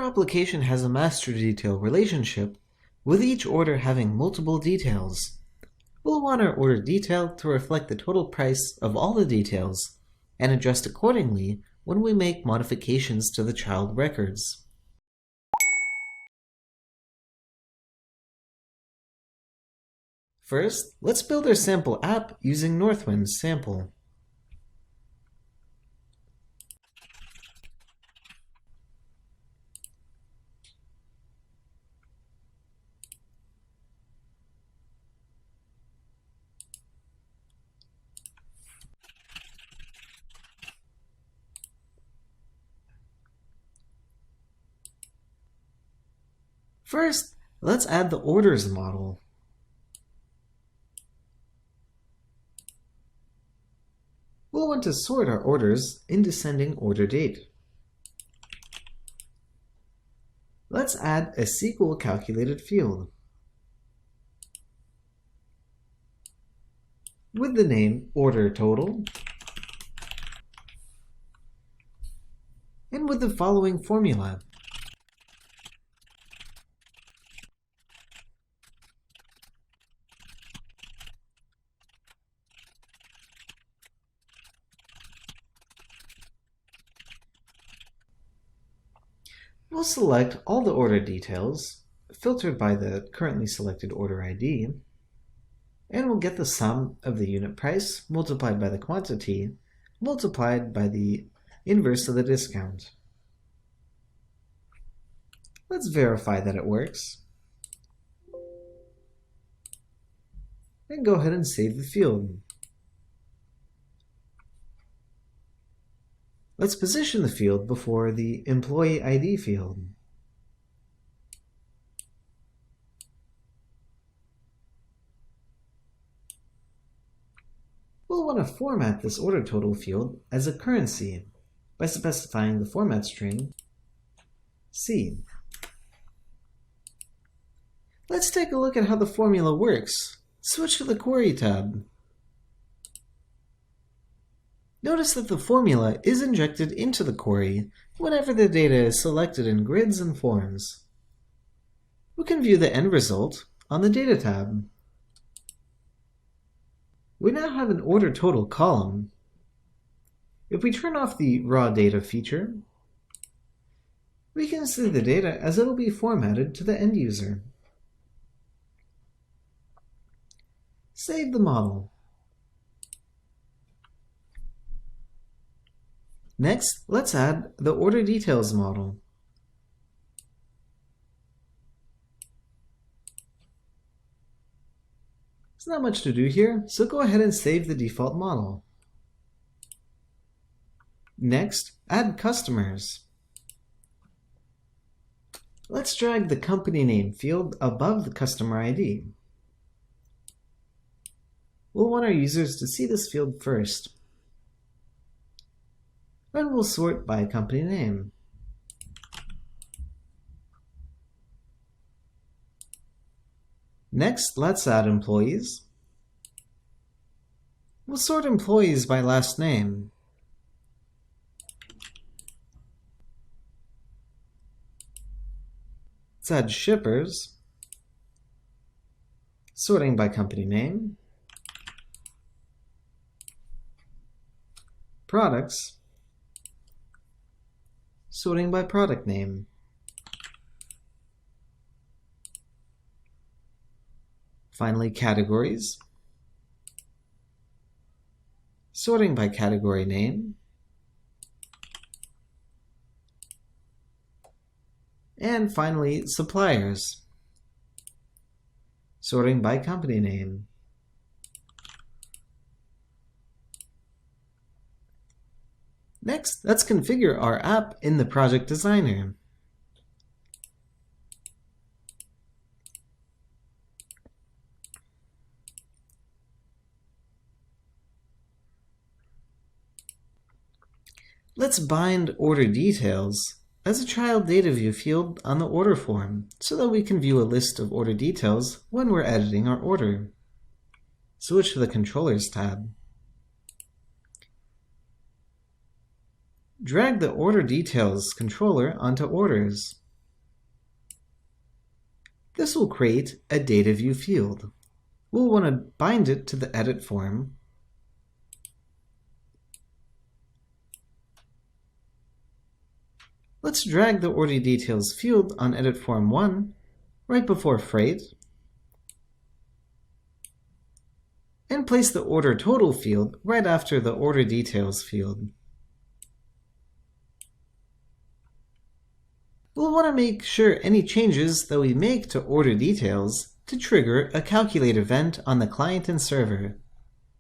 application has a master detail relationship, with each order having multiple details. We'll want our order detail to reflect the total price of all the details, and adjust accordingly when we make modifications to the child records. First, let's build our sample app using Northwind's sample. First, let's add the orders model. We'll want to sort our orders in descending order date. Let's add a SQL calculated field with the name order total and with the following formula. We'll select all the order details, filtered by the currently selected order ID, and we'll get the sum of the unit price multiplied by the quantity multiplied by the inverse of the discount. Let's verify that it works, and go ahead and save the field. Let's position the field before the employee ID field. We'll want to format this order total field as a currency by specifying the format string C. Let's take a look at how the formula works. Switch to the Query tab. Notice that the formula is injected into the query whenever the data is selected in grids and forms. We can view the end result on the Data tab. We now have an order total column. If we turn off the raw data feature, we can see the data as it will be formatted to the end user. Save the model. Next, let's add the order details model. There's not much to do here, so go ahead and save the default model. Next, add customers. Let's drag the company name field above the customer ID. We'll want our users to see this field first. And we'll sort by company name. Next, let's add employees. We'll sort employees by last name. Let's add shippers, sorting by company name. Products, sorting by product name. Finally, categories, sorting by category name. And finally, suppliers, sorting by company name. Next, let's configure our app in the Project Designer. Let's bind order details as a child DataView field on the order form so that we can view a list of order details when we're editing our order. Switch to the Controllers tab. Drag the Order Details controller onto Orders. This will create a DataView field. We'll want to bind it to the edit form. Let's drag the order details field on edit form 1 right before freight, and place the order total field right after the order details field. We'll want to make sure any changes that we make to order details to trigger a calculate event on the client and server.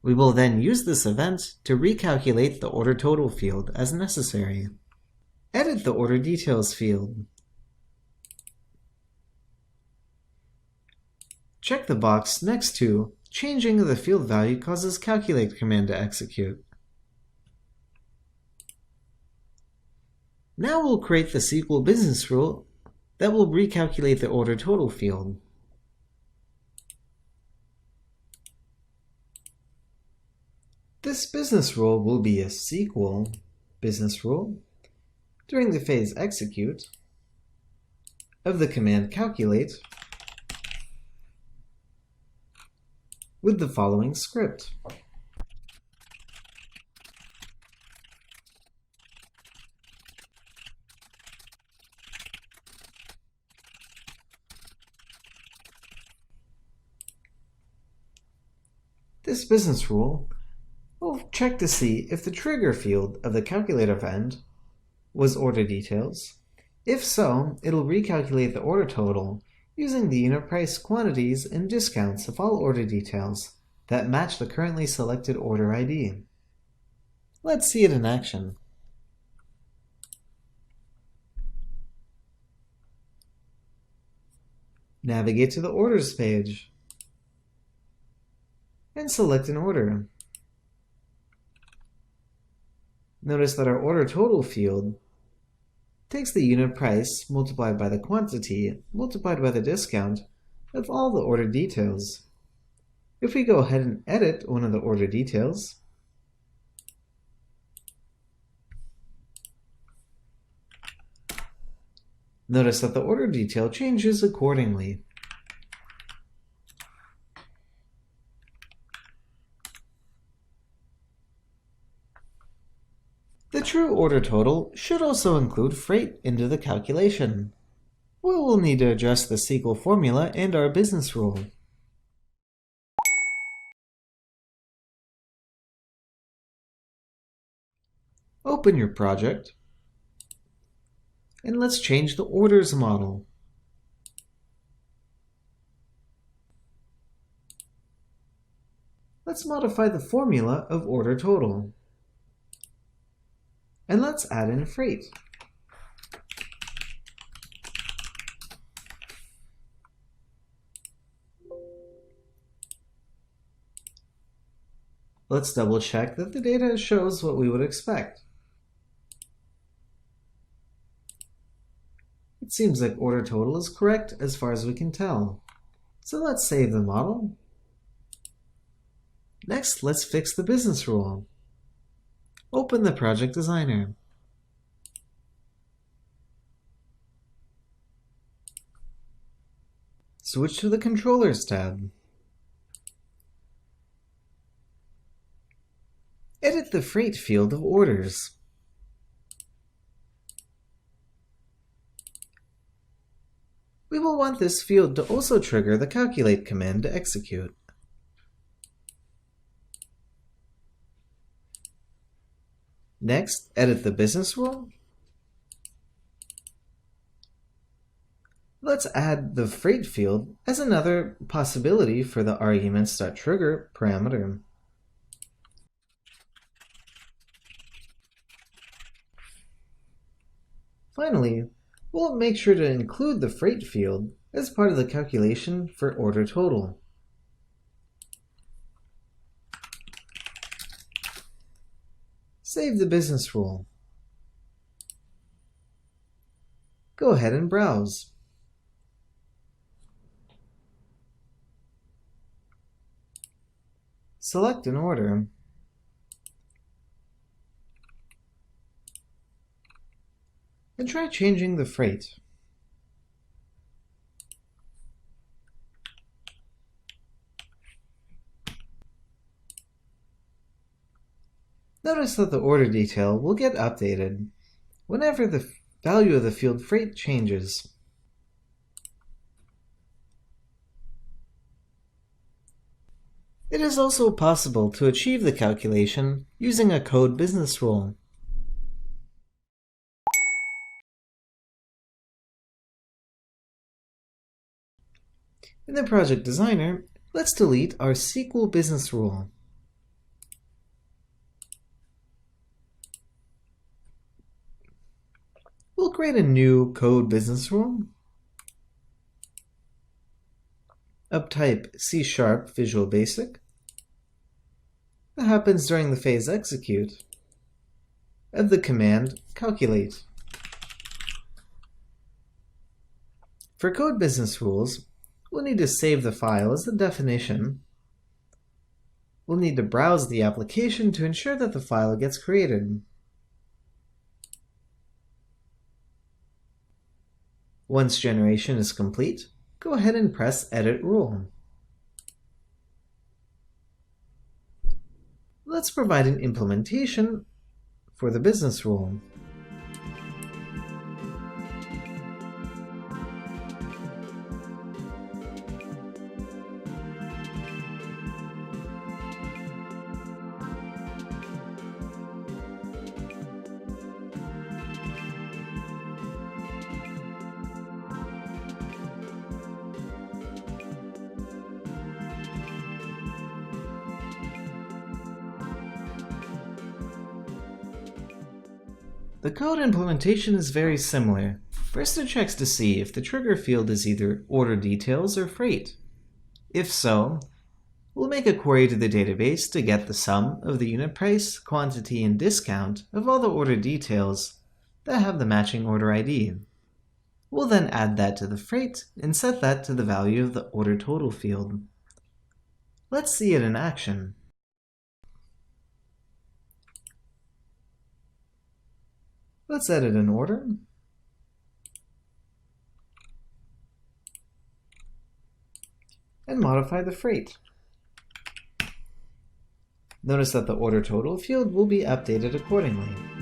We will then use this event to recalculate the order total field as necessary. Edit the order details field. Check the box next to changing the field value causes calculate command to execute. Now we'll create the SQL business rule that will recalculate the order total field. This business rule will be a SQL business rule during the phase execute of the command calculate with the following script. This business rule will check to see if the trigger field of the calculate event was order details. If so, it'll recalculate the order total using the unit price quantities and discounts of all order details that match the currently selected order ID. Let's see it in action. Navigate to the Orders page and select an order. Notice that our order total field takes the unit price multiplied by the quantity multiplied by the discount of all the order details. If we go ahead and edit one of the order details, notice that the order detail changes accordingly. The true order total should also include freight into the calculation. We will need to adjust the SQL formula and our business rule. Open your project, and let's change the orders model. Let's modify the formula of order total. And let's add in freight. Let's double check that the data shows what we would expect. It seems like order total is correct as far as we can tell. So let's save the model. Next, let's fix the business rule. Open the Project Designer. Switch to the Controllers tab. Edit the freight field of orders. We will want this field to also trigger the calculate command to execute. Next, edit the business rule. Let's add the freight field as another possibility for the arguments.trigger parameter. Finally, we'll make sure to include the freight field as part of the calculation for order total. Save the business rule. Go ahead and browse. Select an order. And try changing the freight. Notice that the order detail will get updated whenever the value of the field freight changes. It is also possible to achieve the calculation using a code business rule. In the Project Designer, let's delete our SQL business rule. We'll create a new code business rule of type C# Visual Basic that happens during the phase execute of the command calculate. For code business rules, we'll need to save the file as the definition. We'll need to browse the application to ensure that the file gets created. Once generation is complete, go ahead and press Edit Rule. Let's provide an implementation for the business rule. The code implementation is very similar. First it checks to see if the trigger field is either order details or freight. If so, we'll make a query to the database to get the sum of the unit price, quantity, and discount of all the order details that have the matching order ID. We'll then add that to the freight and set that to the value of the order total field. Let's see it in action. Let's edit an order. And modify the freight. Notice that the order total field will be updated accordingly.